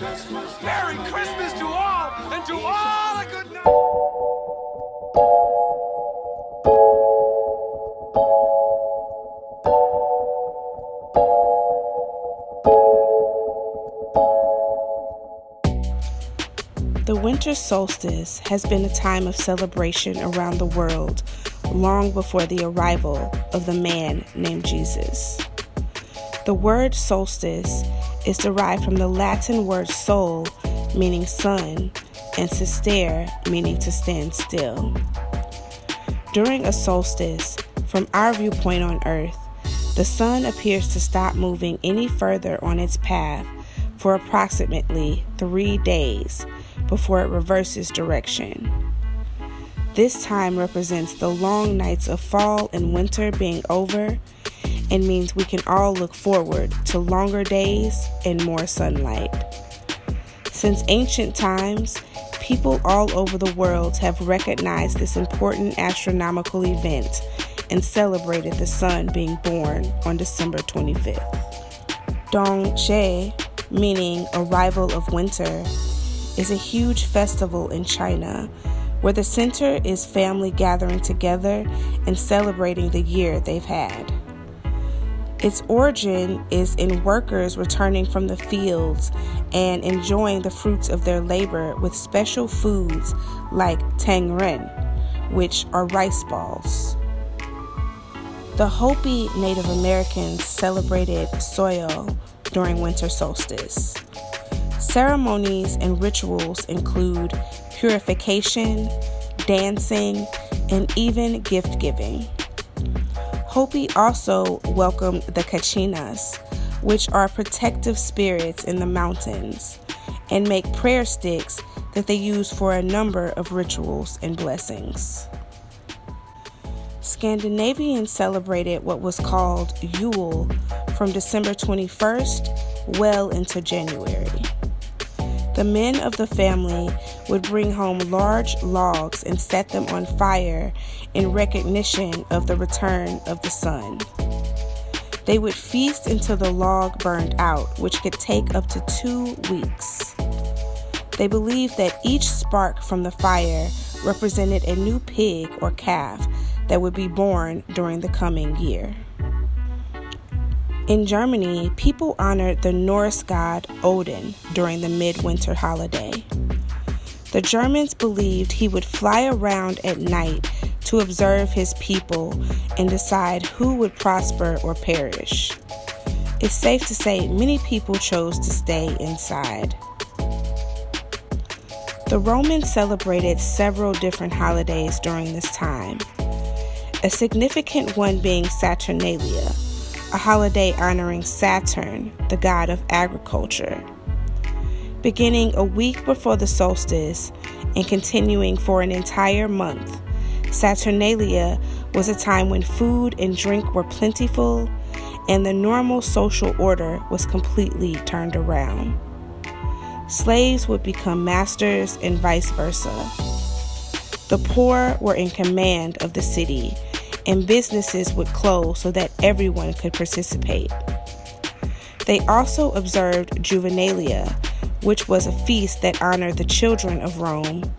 Merry Christmas to all, and to all a good night. The winter solstice has been a time of celebration around the world long before the arrival of the man named Jesus. The word solstice is derived from the Latin word sol, meaning sun, and sistere, meaning to stand still. During a solstice, from our viewpoint on Earth, the sun appears to stop moving any further on its path for approximately 3 days before it reverses direction. This time represents the long nights of fall and winter being over and means we can all look forward to longer days and more sunlight. Since ancient times, people all over the world have recognized this important astronomical event and celebrated the sun being born on December 25th. Dongzhi, meaning arrival of winter, is a huge festival in China where the center is family gathering together and celebrating the year they've had. Its origin is in workers returning from the fields and enjoying the fruits of their labor with special foods like tangren, which are rice balls. The Hopi Native Americans celebrated Soil during winter solstice. Ceremonies and rituals include purification, dancing, and even gift-giving. Hopi also welcome the Kachinas, which are protective spirits in the mountains, and make prayer sticks that they use for a number of rituals and blessings. Scandinavians celebrated what was called Yule from December 21st well into January. The men of the family would bring home large logs and set them on fire in recognition of the return of the sun. They would feast until the log burned out, which could take up to 2 weeks. They believed that each spark from the fire represented a new pig or calf that would be born during the coming year. In Germany, people honored the Norse god Odin during the midwinter holiday. The Germans believed he would fly around at night to observe his people and decide who would prosper or perish. It's safe to say many people chose to stay inside. The Romans celebrated several different holidays during this time, a significant one being Saturnalia, a holiday honoring Saturn, the god of agriculture. Beginning a week before the solstice and continuing for an entire month, Saturnalia was a time when food and drink were plentiful and the normal social order was completely turned around. Slaves would become masters and vice versa. The poor were in command of the city, and businesses would close so that everyone could participate. They also observed Juvenalia, which was a feast that honored the children of Rome,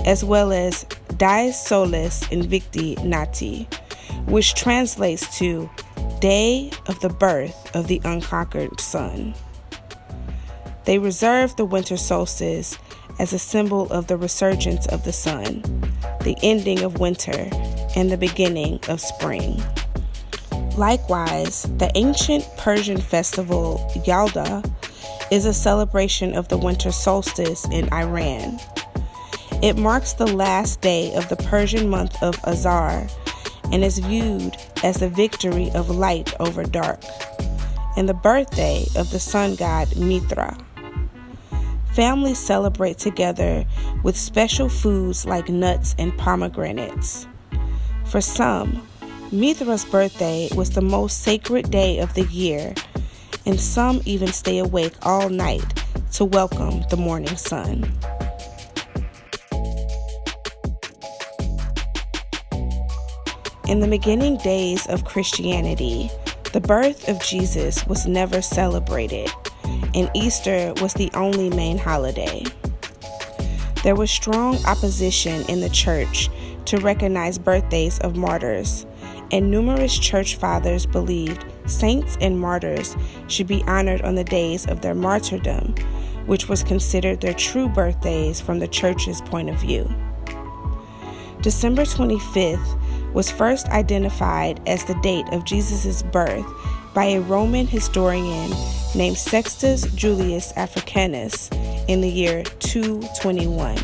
as well as Dies Solis Invicti Nati, which translates to Day of the Birth of the Unconquered Sun. They reserved the winter solstice as a symbol of the resurgence of the sun, the ending of winter, and the beginning of spring. Likewise, the ancient Persian festival Yalda is a celebration of the winter solstice in Iran. It marks the last day of the Persian month of Azar and is viewed as the victory of light over dark, and the birthday of the sun god Mithra. Families celebrate together with special foods like nuts and pomegranates. For some, Mithra's birthday was the most sacred day of the year, and some even stay awake all night to welcome the morning sun. In the beginning days of Christianity, the birth of Jesus was never celebrated, and Easter was the only main holiday. There was strong opposition in the church to recognize birthdays of martyrs, and numerous church fathers believed saints and martyrs should be honored on the days of their martyrdom, which was considered their true birthdays from the church's point of view. December 25th was first identified as the date of Jesus' birth by a Roman historian named Sextus Julius Africanus in the year 221.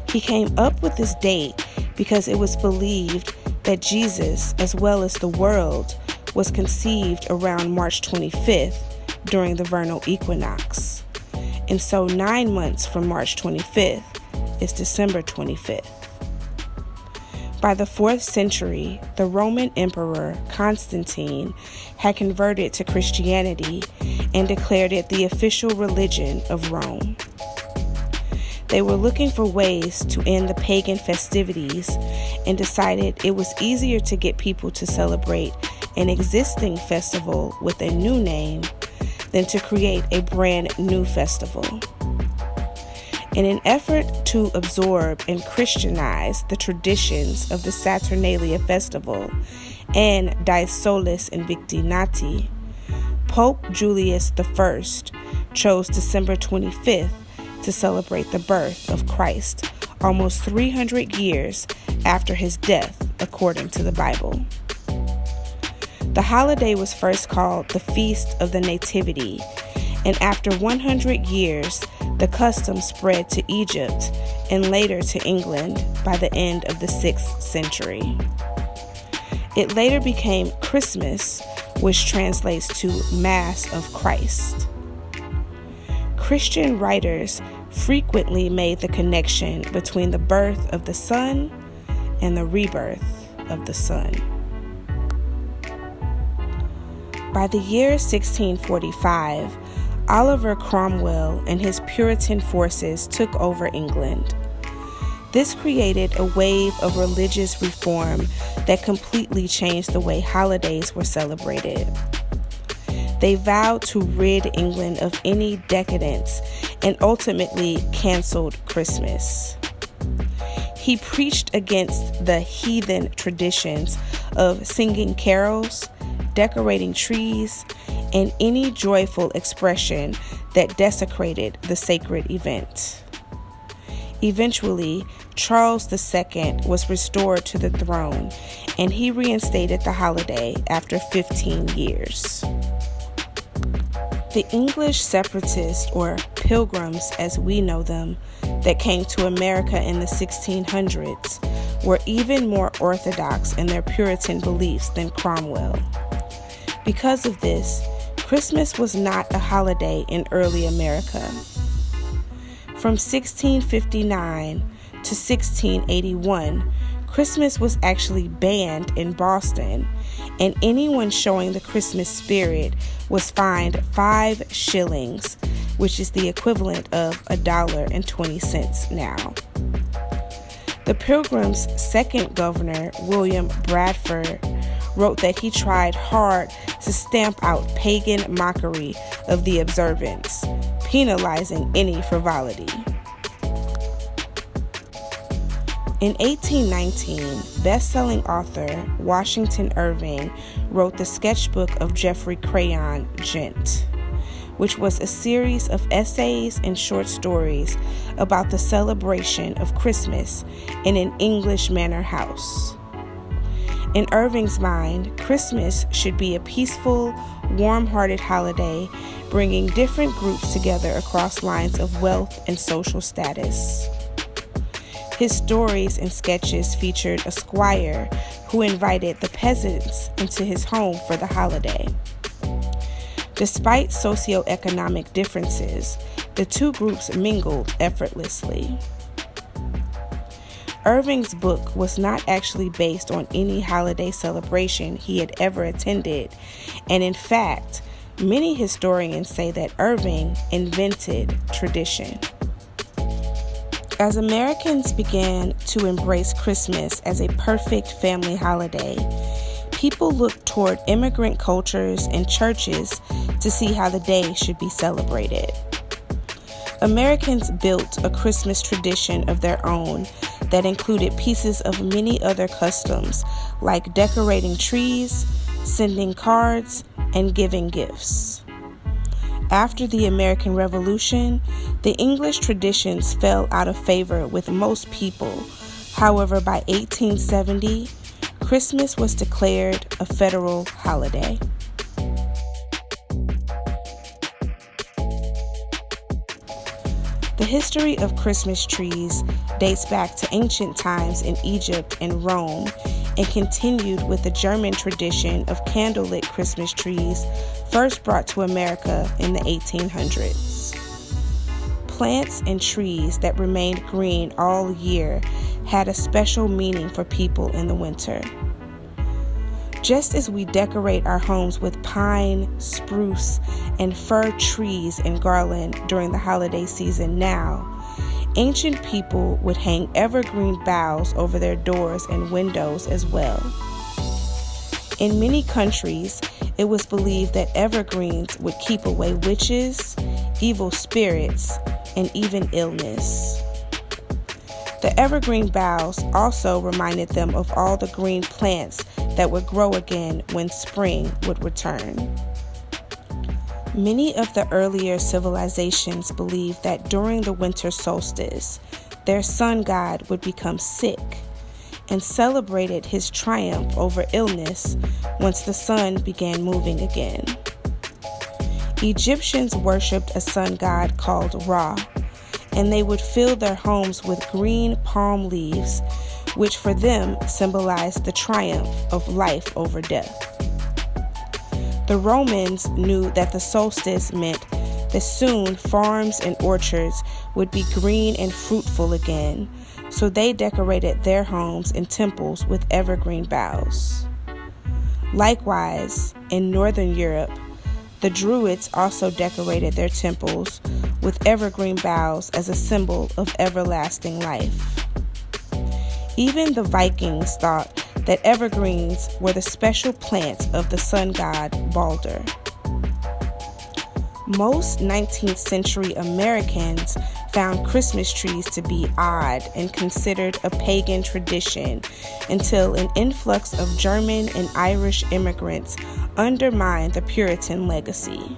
He came up with this date because it was believed that Jesus, as well as the world, was conceived around March 25th during the vernal equinox. And so 9 months from March 25th is December 25th. By the 4th century, the Roman Emperor Constantine had converted to Christianity and declared it the official religion of Rome. They were looking for ways to end the pagan festivities and decided it was easier to get people to celebrate an existing festival with a new name than to create a brand new festival. In an effort to absorb and Christianize the traditions of the Saturnalia festival and Die Solis Invicti Nati, Pope Julius I chose December 25th to celebrate the birth of Christ, almost 300 years after his death, according to the Bible. The holiday was first called the Feast of the Nativity, and after 100 years, the custom spread to Egypt and later to England by the end of the 6th century. It later became Christmas, which translates to Mass of Christ. Christian writers frequently made the connection between the birth of the Son and the rebirth of the Son. By the year 1645, Oliver Cromwell and his Puritan forces took over England. This created a wave of religious reform that completely changed the way holidays were celebrated. They vowed to rid England of any decadence and ultimately canceled Christmas. He preached against the heathen traditions of singing carols, decorating trees, and any joyful expression that desecrated the sacred event. Eventually, Charles II was restored to the throne, and he reinstated the holiday after 15 years. The English separatists, or pilgrims as we know them, that came to America in the 1600s were even more orthodox in their Puritan beliefs than Cromwell. Because of this, Christmas was not a holiday in early America. From 1659 to 1681, Christmas was actually banned in Boston, and anyone showing the Christmas spirit was fined 5 shillings, which is the equivalent of $1.20 now. The Pilgrims' second governor, William Bradford, wrote that he tried hard to stamp out pagan mockery of the observance, penalizing any frivolity. In 1819, best-selling author Washington Irving wrote the sketchbook of Geoffrey Crayon, Gent, which was a series of essays and short stories about the celebration of Christmas in an English manor house. In Irving's mind, Christmas should be a peaceful, warm-hearted holiday, bringing different groups together across lines of wealth and social status. His stories and sketches featured a squire who invited the peasants into his home for the holiday. Despite socioeconomic differences, the two groups mingled effortlessly. Irving's book was not actually based on any holiday celebration he had ever attended, and in fact, many historians say that Irving invented tradition. As Americans began to embrace Christmas as a perfect family holiday, people looked toward immigrant cultures and churches to see how the day should be celebrated. Americans built a Christmas tradition of their own that included pieces of many other customs, like decorating trees, sending cards, and giving gifts. After the American Revolution, the English traditions fell out of favor with most people. However, by 1870, Christmas was declared a federal holiday. The history of Christmas trees dates back to ancient times in Egypt and Rome, and continued with the German tradition of candlelit Christmas trees first brought to America in the 1800s. Plants and trees that remained green all year had a special meaning for people in the winter. Just as we decorate our homes with pine, spruce, and fir trees and garland during the holiday season now, ancient people would hang evergreen boughs over their doors and windows as well. In many countries, it was believed that evergreens would keep away witches, evil spirits, and even illness. The evergreen boughs also reminded them of all the green plants that would grow again when spring would return. Many of the earlier civilizations believed that during the winter solstice, their sun god would become sick, and celebrated his triumph over illness once the sun began moving again. Egyptians worshipped a sun god called Ra, and they would fill their homes with green palm leaves, which for them symbolized the triumph of life over death. The Romans knew that the solstice meant that soon farms and orchards would be green and fruitful again, so they decorated their homes and temples with evergreen boughs. Likewise, in Northern Europe, the Druids also decorated their temples with evergreen boughs as a symbol of everlasting life. Even the Vikings thought that evergreens were the special plants of the sun god Balder. Most 19th century Americans found Christmas trees to be odd and considered a pagan tradition until an influx of German and Irish immigrants undermined the Puritan legacy.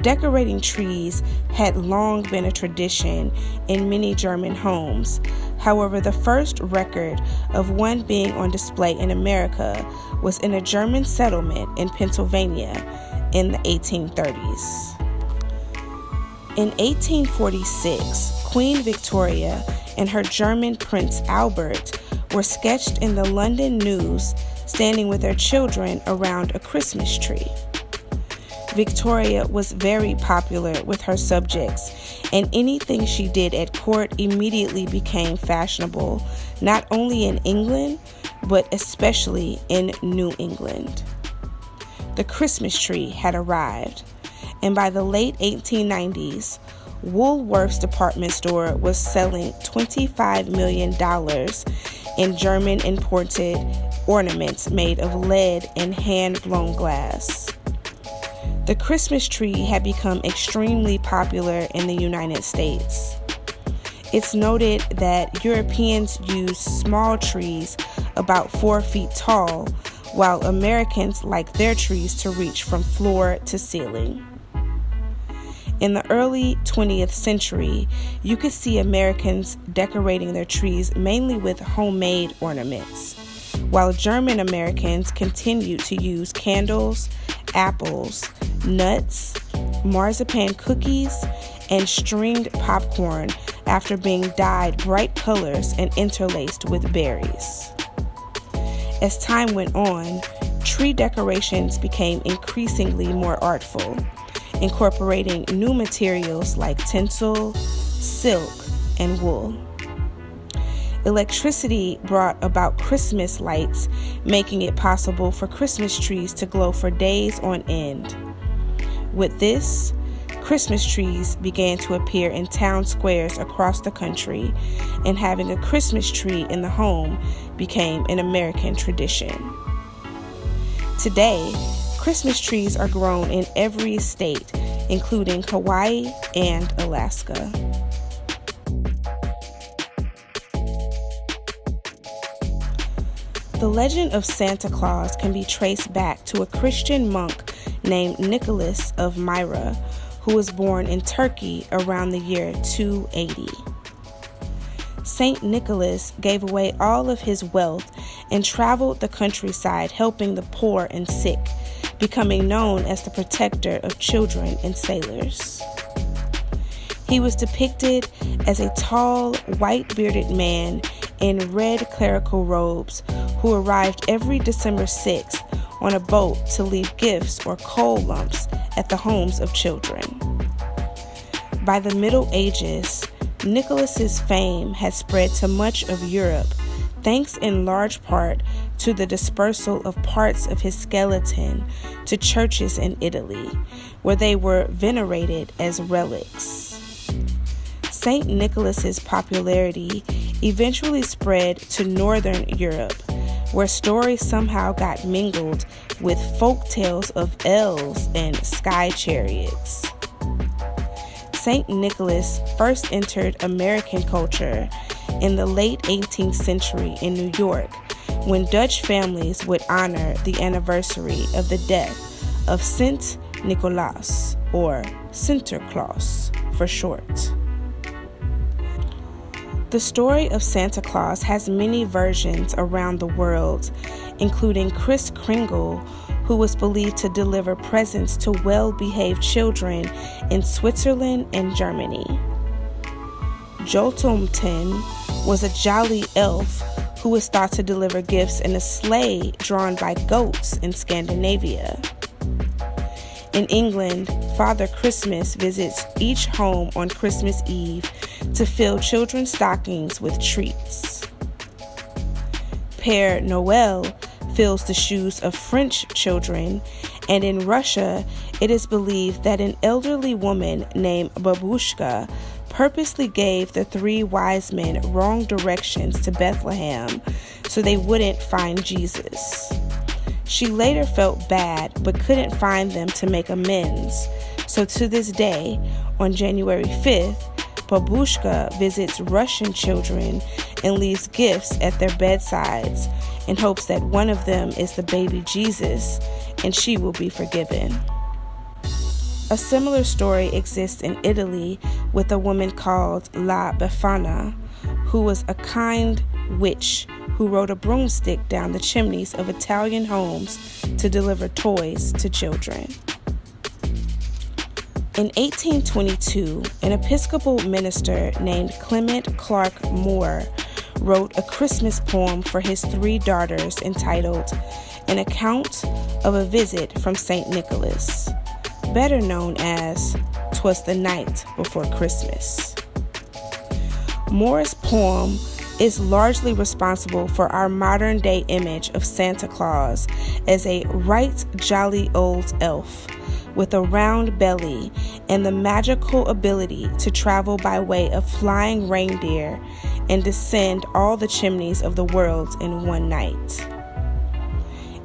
Decorating trees had long been a tradition in many German homes. However, the first record of one being on display in America was in a German settlement in Pennsylvania in the 1830s. In 1846, Queen Victoria and her German Prince Albert were sketched in the London News standing with their children around a Christmas tree. Victoria was very popular with her subjects, and anything she did at court immediately became fashionable, not only in England, but especially in New England. The Christmas tree had arrived, and by the late 1890s, Woolworth's department store was selling $25 million in German imported ornaments made of lead and hand-blown glass. The Christmas tree had become extremely popular in the United States. It's noted that Europeans used small trees about 4 feet tall, while Americans liked their trees to reach from floor to ceiling. In the early 20th century, you could see Americans decorating their trees mainly with homemade ornaments, while German Americans continued to use candles, apples, nuts, marzipan cookies, and stringed popcorn after being dyed bright colors and interlaced with berries. As time went on, tree decorations became increasingly more artful, incorporating new materials like tinsel, silk, and wool. Electricity brought about Christmas lights, making it possible for Christmas trees to glow for days on end. With this, Christmas trees began to appear in town squares across the country, and having a Christmas tree in the home became an American tradition. Today, Christmas trees are grown in every state, including Hawaii and Alaska. The legend of Santa Claus can be traced back to a Christian monk named Nicholas of Myra, who was born in Turkey around the year 280. Saint Nicholas gave away all of his wealth and traveled the countryside helping the poor and sick, becoming known as the protector of children and sailors. He was depicted as a tall, white-bearded man in red clerical robes who arrived every December 6th on a boat to leave gifts or coal lumps at the homes of children. By the Middle Ages, Nicholas's fame had spread to much of Europe, thanks in large part to the dispersal of parts of his skeleton to churches in Italy, where they were venerated as relics. Saint Nicholas's popularity eventually spread to Northern Europe, where stories somehow got mingled with folk tales of elves and sky chariots. Saint Nicholas first entered American culture in the late 18th century in New York, when Dutch families would honor the anniversary of the death of Sint Nicolaas, or Sinterklaas for short. The story of Santa Claus has many versions around the world, including Kris Kringle, who was believed to deliver presents to well-behaved children in Switzerland and Germany. Jotunheim was a jolly elf who was thought to deliver gifts in a sleigh drawn by goats in Scandinavia. In England, Father Christmas visits each home on Christmas Eve to fill children's stockings with treats. Père Noël fills the shoes of French children, and in Russia, it is believed that an elderly woman named Babushka purposely gave the three wise men wrong directions to Bethlehem so they wouldn't find Jesus. She later felt bad but couldn't find them to make amends, so to this day, on January 5th, Babushka visits Russian children and leaves gifts at their bedsides in hopes that one of them is the baby Jesus and she will be forgiven. A similar story exists in Italy with a woman called La Befana, who was a kind witch who rode a broomstick down the chimneys of Italian homes to deliver toys to children. In 1822, an Episcopal minister named Clement Clark Moore wrote a Christmas poem for his three daughters entitled An Account of a Visit from St. Nicholas, better known as 'Twas the Night Before Christmas. Moore's poem is largely responsible for our modern-day image of Santa Claus as a right jolly old elf with a round belly and the magical ability to travel by way of flying reindeer and descend all the chimneys of the world in one night.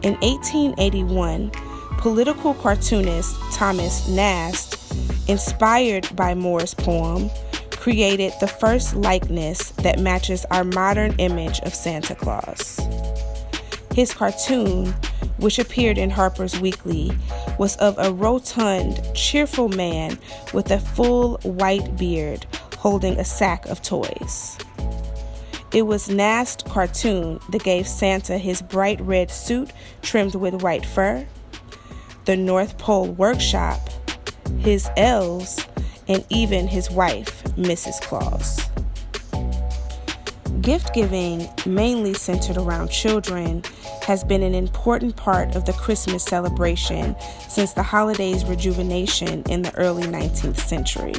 In 1881, political cartoonist Thomas Nast, inspired by Moore's poem, created the first likeness that matches our modern image of Santa Claus. His cartoon, which appeared in Harper's Weekly, was of a rotund, cheerful man with a full white beard holding a sack of toys. It was Nast's cartoon that gave Santa his bright red suit trimmed with white fur, the North Pole workshop, his elves, and even his wife, Mrs. Claus. Gift giving, mainly centered around children, has been an important part of the Christmas celebration since the holiday's rejuvenation in the early 19th century.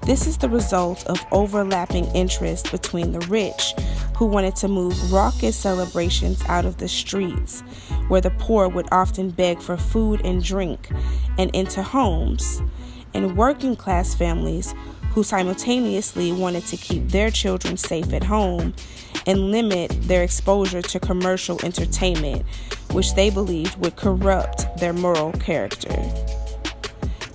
This is the result of overlapping interest between the rich, who wanted to move raucous celebrations out of the streets, where the poor would often beg for food and drink, and into homes, and working class families who simultaneously wanted to keep their children safe at home and limit their exposure to commercial entertainment, which they believed would corrupt their moral character.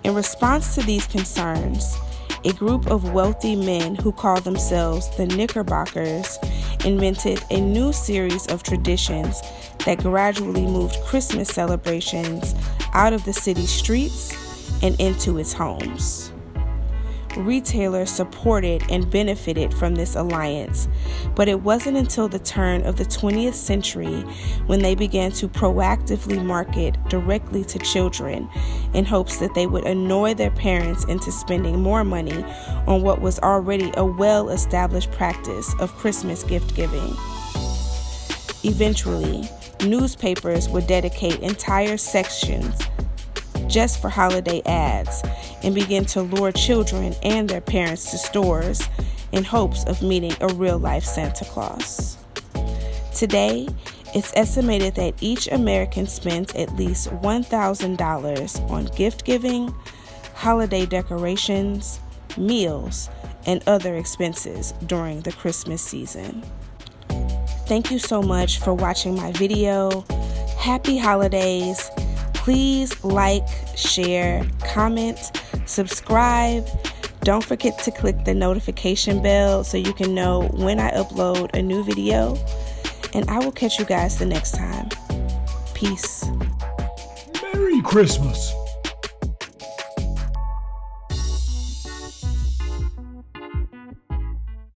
In response to these concerns, a group of wealthy men who call themselves the Knickerbockers invented a new series of traditions that gradually moved Christmas celebrations out of the city streets and into its homes. Retailers supported and benefited from this alliance, but it wasn't until the turn of the 20th century when they began to proactively market directly to children in hopes that they would annoy their parents into spending more money on what was already a well-established practice of Christmas gift giving. Eventually, newspapers would dedicate entire sections just for holiday ads and begin to lure children and their parents to stores in hopes of meeting a real-life Santa Claus. Today, it's estimated that each American spends at least $1,000 on gift giving, holiday decorations, meals, and other expenses during the Christmas season. Thank you so much for watching my video. Happy holidays. Please like, share, comment, subscribe. Don't forget to click the notification bell so you can know when I upload a new video. And I will catch you guys the next time. Peace. Merry Christmas.